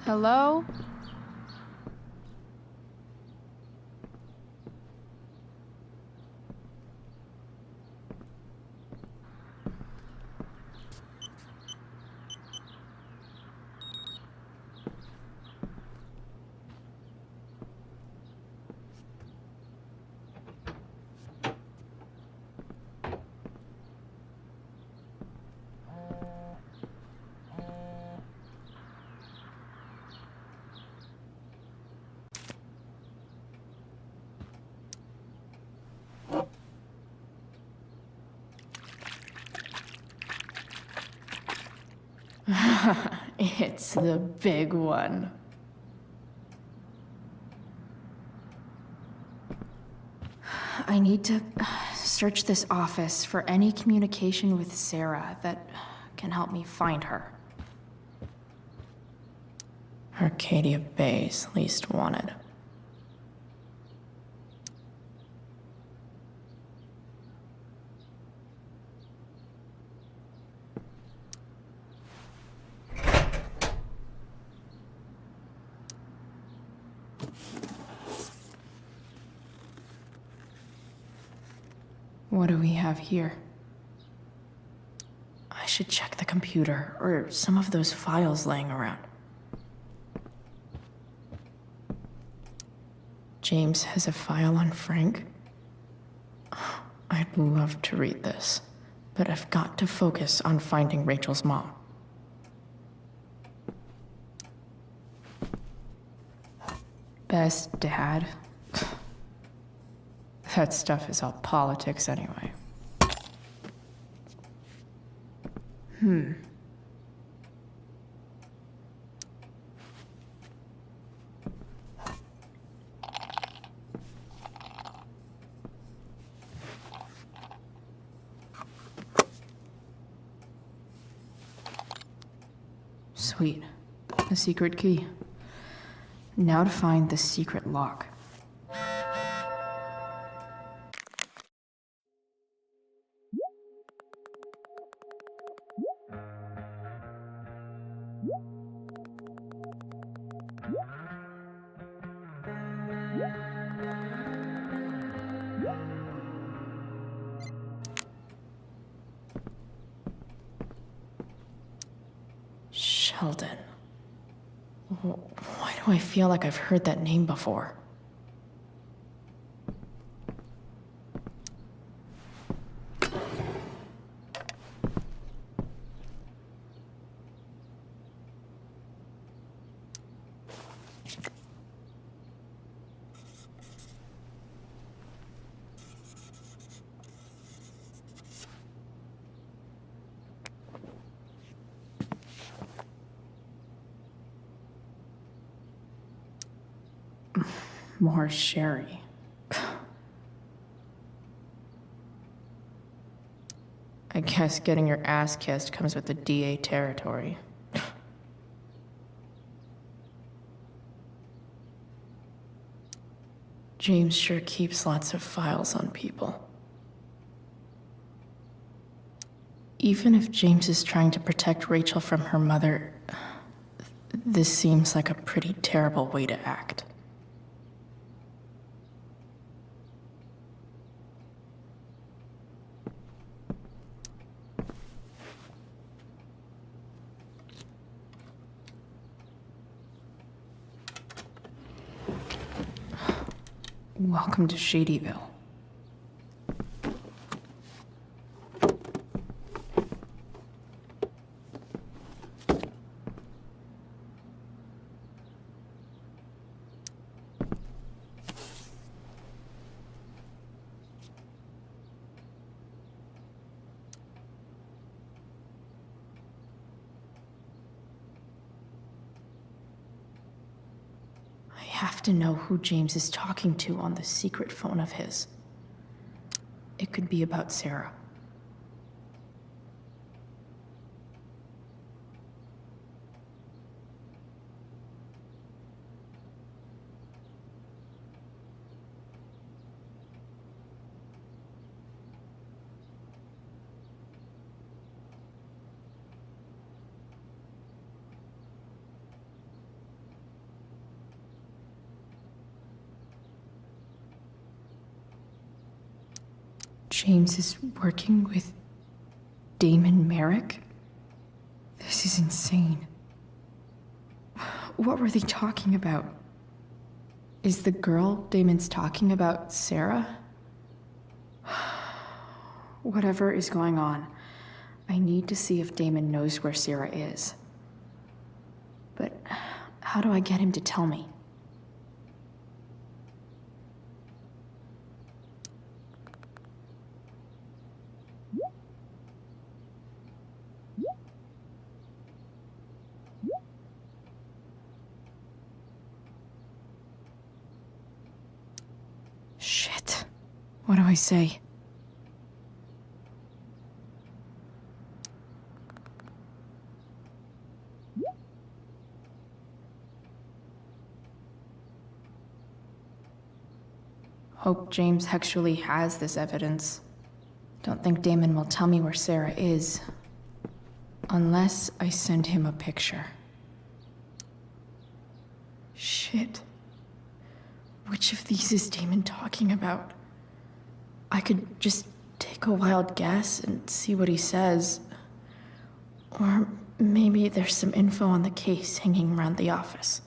Hello? It's the big one. I need to search this office for any communication with Sarah that can help me find her. Arcadia Bay's least wanted. What do we have here? I should check the computer, or some of those files laying around. James has a file on Frank. I'd love to read this, but I've got to focus on finding Rachel's mom. Best dad? That stuff is all politics anyway. Sweet. A secret key. Now to find the secret lock. Sheldon. Why do I feel like I've heard that name before? More sherry. I guess getting your ass kissed comes with the DA territory. James sure keeps lots of files on people. Even if James is trying to protect Rachel from her mother, this seems like a pretty terrible way to act. Welcome to Shadyville. I have to know who James is talking to on the secret phone of his. It could be about Sarah. James is working with Damon Merrick? This is insane. What were they talking about? Is the girl Damon's talking about Sarah? Whatever is going on, I need to see if Damon knows where Sarah is. But how do I get him to tell me? Shit. What do I say? Hope James actually has this evidence. Don't think Damon will tell me where Sarah is. Unless I send him a picture. Shit. Which of these is Damon talking about? I could just take a wild guess and see what he says. Or maybe there's some info on the case hanging around the office.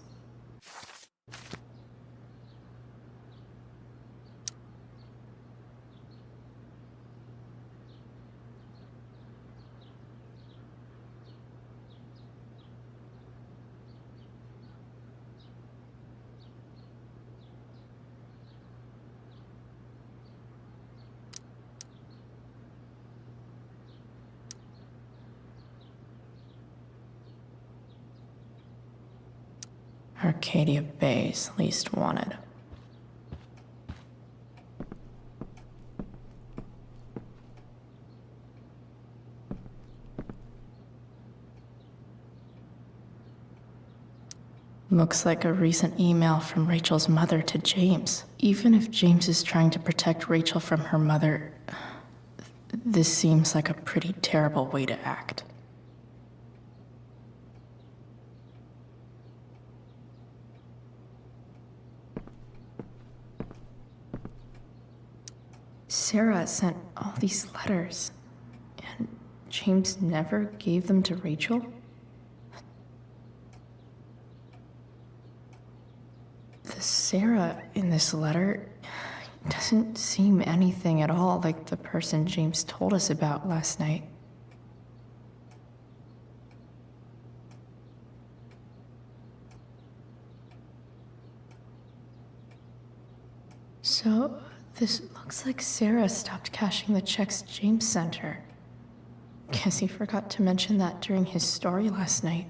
Arcadia Bay's least wanted. Looks like a recent email from Rachel's mother to James. Even if James is trying to protect Rachel from her mother, this seems like a pretty terrible way to act. Sarah sent all these letters, and James never gave them to Rachel? The Sarah in this letter doesn't seem anything at all like the person James told us about last night. So, this looks like Sarah stopped cashing the checks James sent her. Guess he forgot to mention that during his story last night.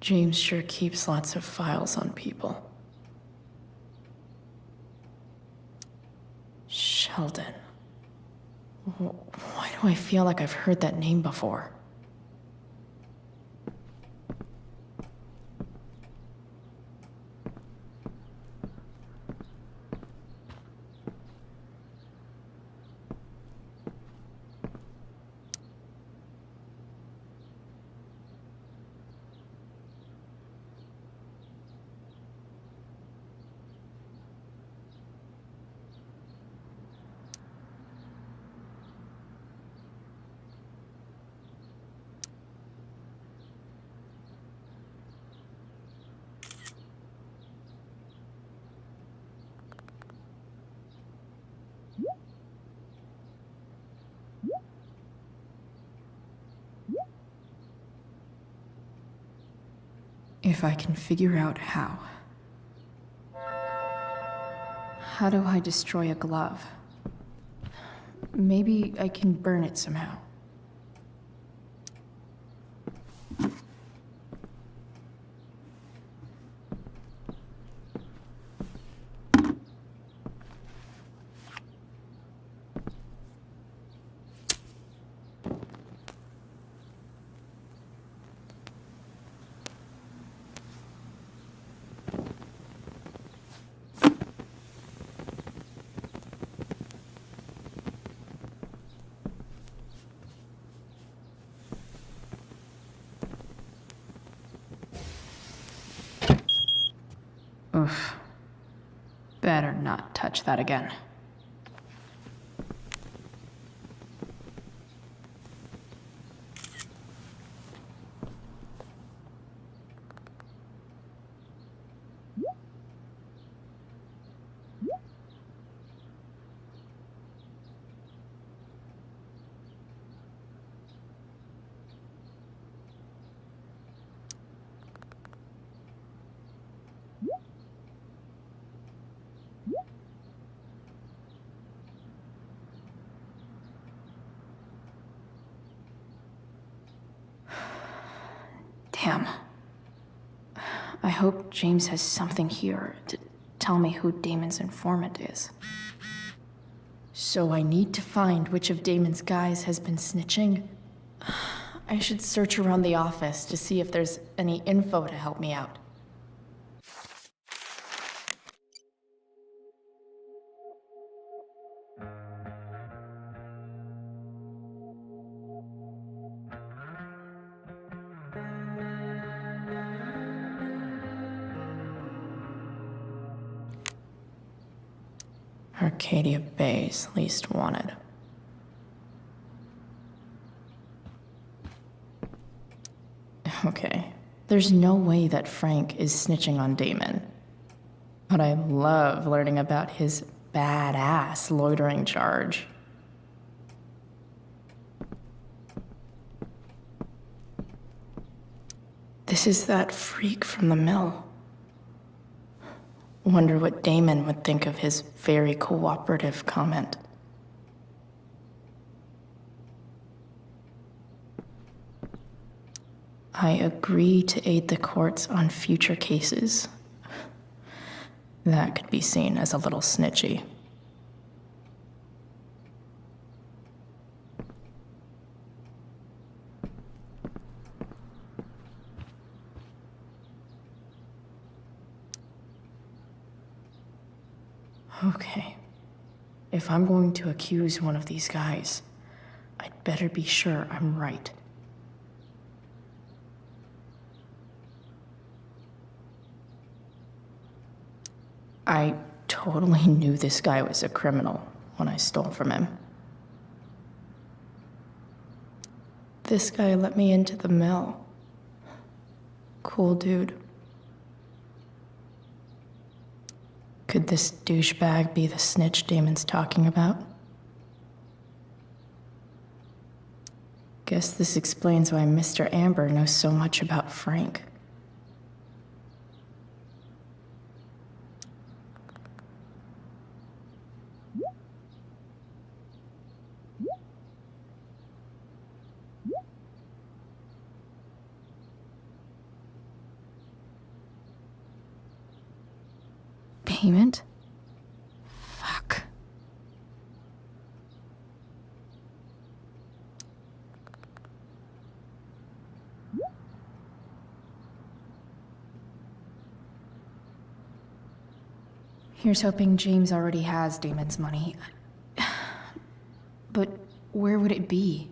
James sure keeps lots of files on people. Sheldon. Why do I feel like I've heard that name before? If I can figure out how. How do I destroy a glove? Maybe I can burn it somehow. not touch that again. Damn. I hope James has something here to tell me who Damon's informant is. So I need to find which of Damon's guys has been snitching. I should search around the office to see if there's any info to help me out. Arcadia Bay's least wanted. Okay, there's no way that Frank is snitching on Damon. But I love learning about his badass loitering charge. This is that freak from the mill. Wonder what Damon would think of his very cooperative comment. I agree to aid the courts on future cases. That could be seen as a little snitchy. Okay. If I'm going to accuse one of these guys, I'd better be sure I'm right. I totally knew this guy was a criminal when I stole from him. This guy let me into the mill. Cool dude. Could this douchebag be the snitch Damon's talking about? Guess this explains why Mr. Amber knows so much about Frank. Payment? Fuck. Here's hoping James already has Damon's money. But where would it be?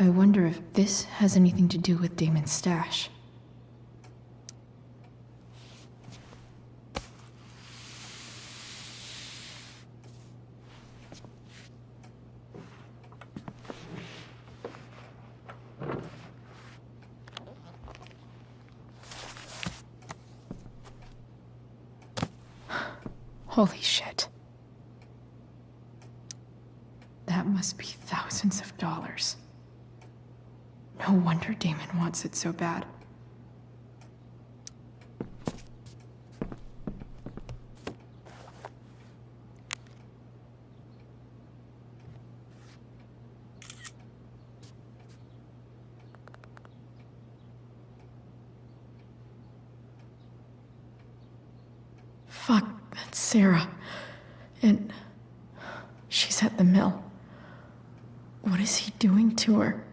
I wonder if this has anything to do with Damon's stash. Holy shit. That must be thousands of dollars. No wonder Damon wants it so bad. Fuck, that's Sarah. And she's at the mill. What is he doing to her?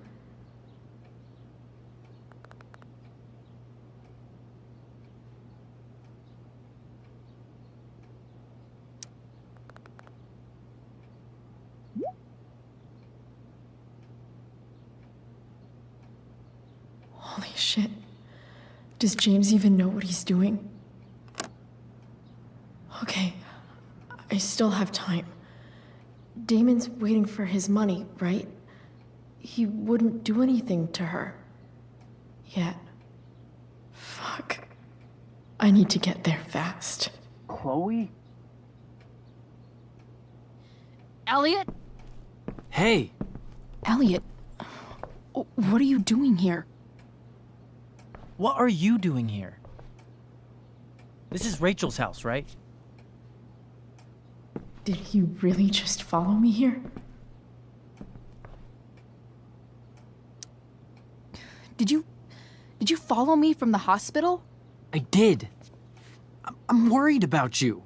Holy shit. Does James even know what he's doing? Okay, I still have time. Damon's waiting for his money, right? He wouldn't do anything to her. Yet. Fuck. I need to get there fast. Chloe? Elliot? Hey! Elliot, what are you doing here? What are you doing here? This is Rachel's house, right? Did he really just follow me here? Did you follow me from the hospital? I did. I'm worried about you.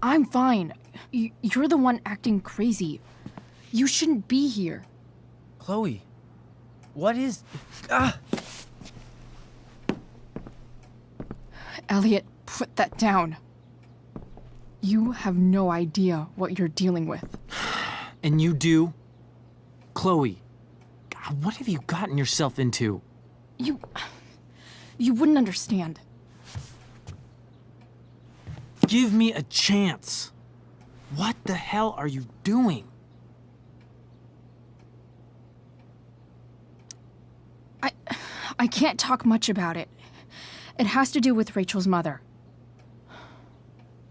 I'm fine. You're the one acting crazy. You shouldn't be here. Chloe, what is... Ah! Elliot, put that down. You have no idea what you're dealing with. And you do? Chloe, God, what have you gotten yourself into? You wouldn't understand. Give me a chance. What the hell are you doing? I can't talk much about it. It has to do with Rachel's mother.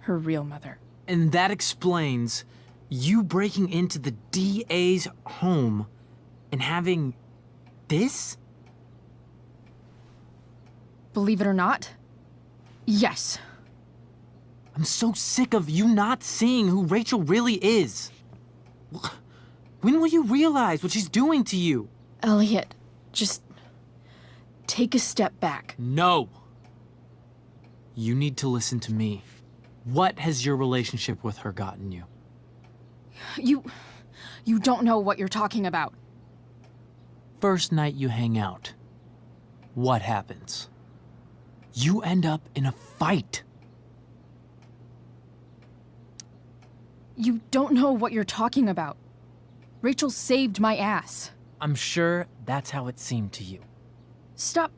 Her real mother. And that explains you breaking into the DA's home and having this? Believe it or not, yes. I'm so sick of you not seeing who Rachel really is. When will you realize what she's doing to you? Elliot, just take a step back. No. You need to listen to me. What has your relationship with her gotten you? You don't know what you're talking about. First night you hang out, what happens? You end up in a fight. You don't know what you're talking about. Rachel saved my ass. I'm sure that's how it seemed to you. Stop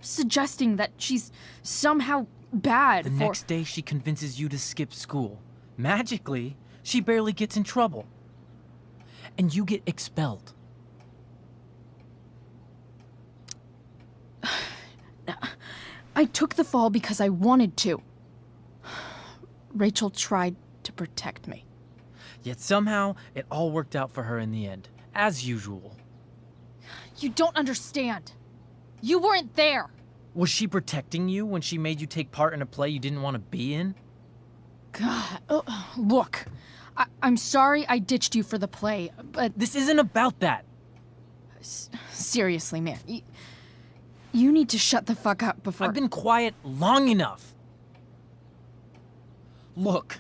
suggesting that she's somehow bad The next day she convinces you to skip school. Magically, she barely gets in trouble. And you get expelled. I took the fall because I wanted to. Rachel tried to protect me. Yet somehow, it all worked out for her in the end, as usual. You don't understand. You weren't there. Was she protecting you when she made you take part in a play you didn't want to be in? God, look. I'm sorry I ditched you for the play, but... This isn't about that. Seriously, man. You need to shut the fuck up before... I've been quiet long enough. Look,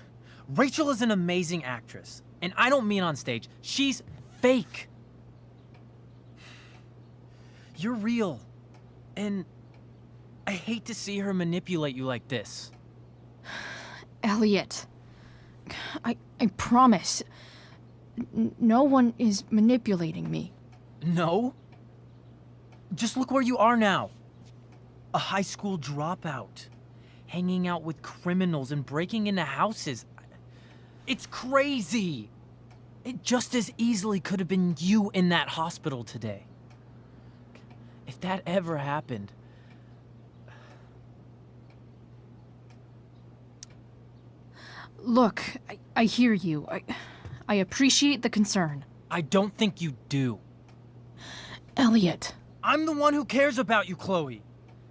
Rachel is an amazing actress. And I don't mean on stage. She's fake. You're real. And I hate to see her manipulate you like this. Elliot, I promise. No one is manipulating me. No? Just look where you are now. A high school dropout. Hanging out with criminals and breaking into houses. It's crazy. It just as easily could have been you in that hospital today. If that ever happened... Look, I hear you. I appreciate the concern. I don't think you do. Elliot. I'm the one who cares about you, Chloe.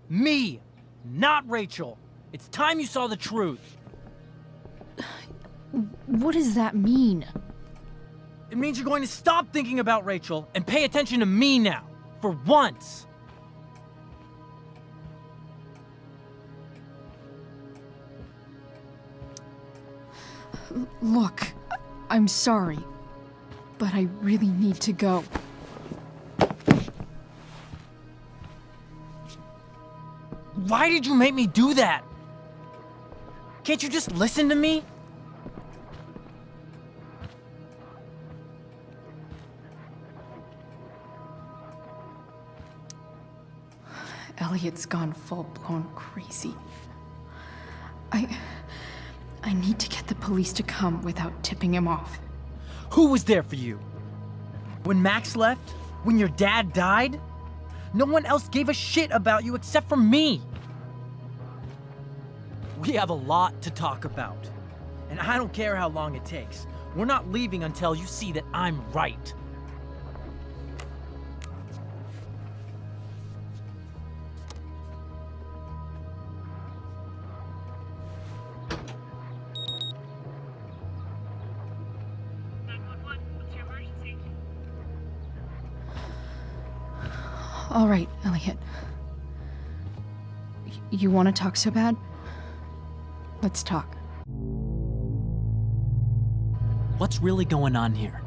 Me, not Rachel. It's time you saw the truth. What does that mean? It means you're going to stop thinking about Rachel and pay attention to me now, for once. Look, I'm sorry, but I really need to go. Why did you make me do that? Can't you just listen to me? Elliot's gone full-blown crazy. I need to get the police to come without tipping him off. Who was there for you? When Max left? When your dad died? No one else gave a shit about you except for me. We have a lot to talk about. And I don't care how long it takes. We're not leaving until you see that I'm right. All right, Elliot. You want to talk so bad? Let's talk. What's really going on here?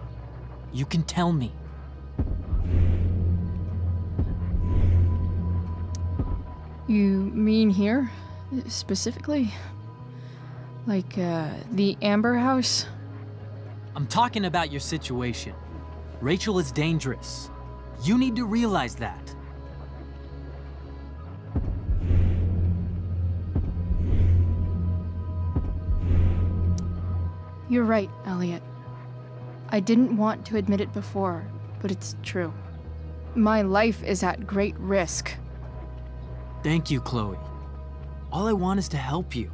You can tell me. You mean here, specifically? Like, the Amber House? I'm talking about your situation. Rachel is dangerous. You need to realize that. You're right, Elliot. I didn't want to admit it before, but it's true. My life is at great risk. Thank you, Chloe. All I want is to help you.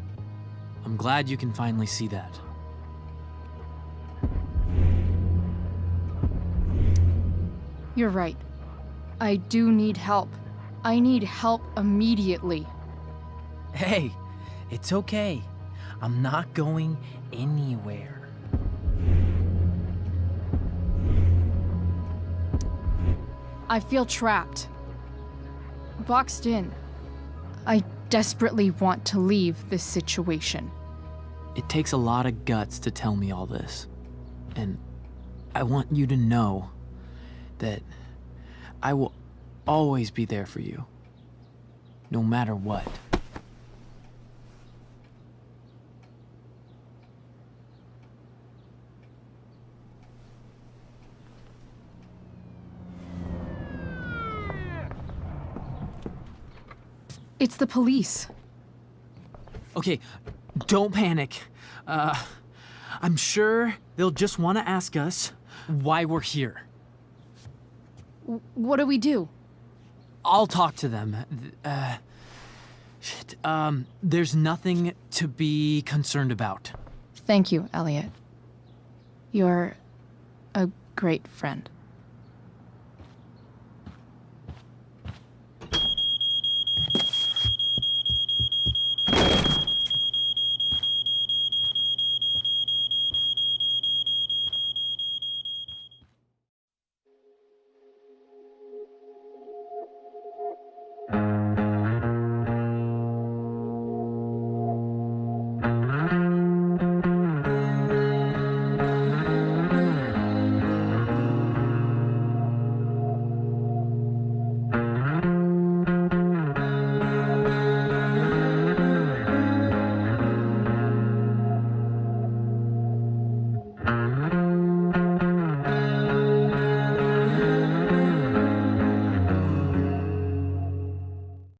I'm glad you can finally see that. You're right. I do need help. I need help immediately. Hey, it's okay. I'm not going anywhere. I feel trapped. Boxed in. I desperately want to leave this situation. It takes a lot of guts to tell me all this. And I want you to know that I will always be there for you, no matter what. It's the police. Okay, don't panic. I'm sure they'll just want to ask us why we're here. What do we do? I'll talk to them. Shit, there's nothing to be concerned about. Thank you, Elliot. You're a great friend.